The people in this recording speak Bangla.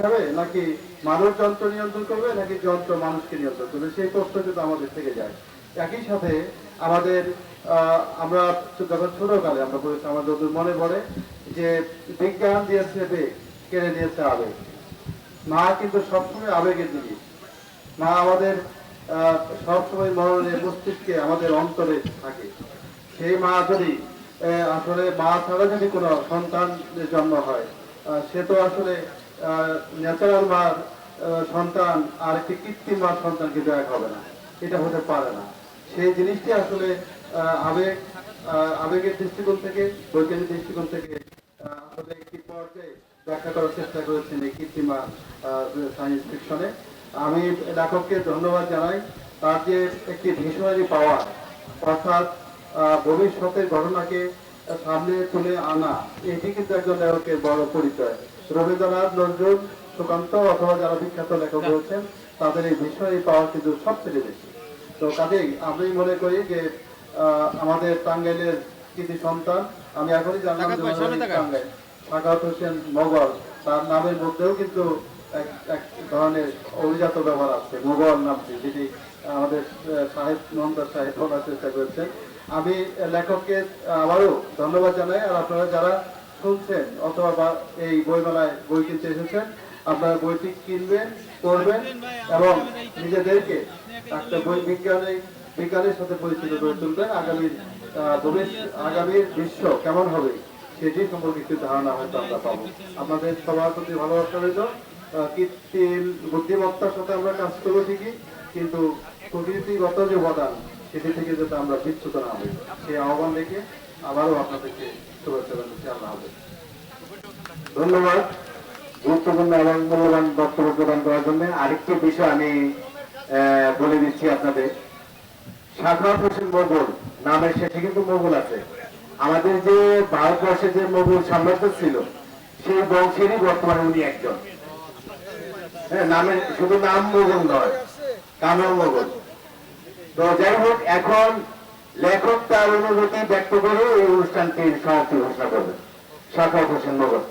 হবে নাকি মানুষ যন্ত্র নিয়ন্ত্রণ করবে নাকি যন্ত্র মানুষকে নিয়ন্ত্রণ করবে, সেই প্রশ্ন কিন্তু আমাদের থেকে যায়। একই সাথে আমাদের আমরা যখন ছোটকালে আমরা বলেছি, আমাদের মনে পড়ে যে বিজ্ঞান দিয়েছে বেগ, কেড়ে নিয়েছে আবেগ। মা কিন্তু সবসময় আবেগের জিনিস। মা আমাদের সবসময় মরণে মস্তিষ্কে আমাদের অন্তরে থাকে। সেই মা যদি আসলে মা ছাড়া যদি কোনো সন্তানের জন্ম হয়, সে তো আসলে ন্যাচারাল মার সন্তান আর একটি কৃত্রিম মার সন্তান কিন্তু এক হবে না, এটা হতে পারে না। সেই জিনিসটি আসলে আবেগ, আবেগের দৃষ্টিকোণ থেকে, বৈজ্ঞানিক দৃষ্টিকোণ থেকে আসলে একটি পর্যায়ে ব্যাখ্যা করার চেষ্টা করেছেন এই কৃত্রিমা সায়েন্স ফিকশনে। আমি লেখককে ধন্যবাদ জানাই। তার যে একটি ভিশনারি পাওয়ার, অর্থাৎ ভবিষ্যতের ঘটনাকে সামনে তুলে আনা, এটি কিন্তু একজন লেখকের বড় পরিচয়। রবীন্দ্রনাথ, নজরুল, সুকান্ত অথবা যারা বিখ্যাত লেখক রয়েছেন, তাদের এই ভিশনারি পাওয়ার কিন্তু সবচেয়ে বেশি। তো কাজেই আমি মনে করি যে আমাদের টাঙ্গাইলের কৃতি সন্তান, আমি এখনই জানলাম টাঙ্গাইল সাখাওয়াত হোসেন মোগল, তার নামের মধ্যেও কিন্তু এক ধরনের অভিজাত ব্যবহার আছে, মোগল নামটি, যেটি আমাদের সাহেব মোহাম্মদ সাহেব বলার চেষ্টা করেছেন। আমি লেখককে আবারও ধন্যবাদ জানাই। আর আপনারা যারা শুনছেন অথবা এই বইমেলায় বই কিনতে এসেছেন, আপনারা বইটি কিনবেন, পড়বেন এবং নিজেদেরকে একটা বই বিজ্ঞানের সাথে পরিচিত করে তুলবেন। আগামীর বিশ্ব কেমন হবে সেটি সম্পর্কে একটু ধারণা হয়তো আমরা পাবো। আপনাদের সবার প্রতি ভালোবাসা রইল। কৃত্রিম বুদ্ধিমত্তার সাথে আমরা কাজ করবো ঠিকই, কিন্তু প্রকৃতিগত যে উপাদান সেটি থেকে যাতে আমরা বিচ্যুত না হই, সেই আহ্বান রেখে আবারও আপনাদেরকে শুভেচ্ছা জানাচ্ছি। আল্লাহ হাফেজ। ধন্যবাদ গুরুত্বপূর্ণ এবং মূল্যবান বক্তব্য প্রদান করার জন্য। আরেকটি বিষয় আমি বলে দিচ্ছি আপনাদের, সাখাওয়াত হোসেন মোগল নামের শেষে কিন্তু মোগল আছে। আমাদের যে ভারতবর্ষে যে মোগল সাম্রাজ্য ছিল, সেই বংশেরই বর্তমানে উনি একজন। হ্যাঁ, নামের শুধু নাম মোগল নয়, কামেও মোগল। তো যাই হোক, এখন লেখক তার অনুভূতি ব্যক্ত করে এই অনুষ্ঠানটির সমাপ্তি ঘোষণা করবেন। সাখাওয়াত হোসেন মোগল।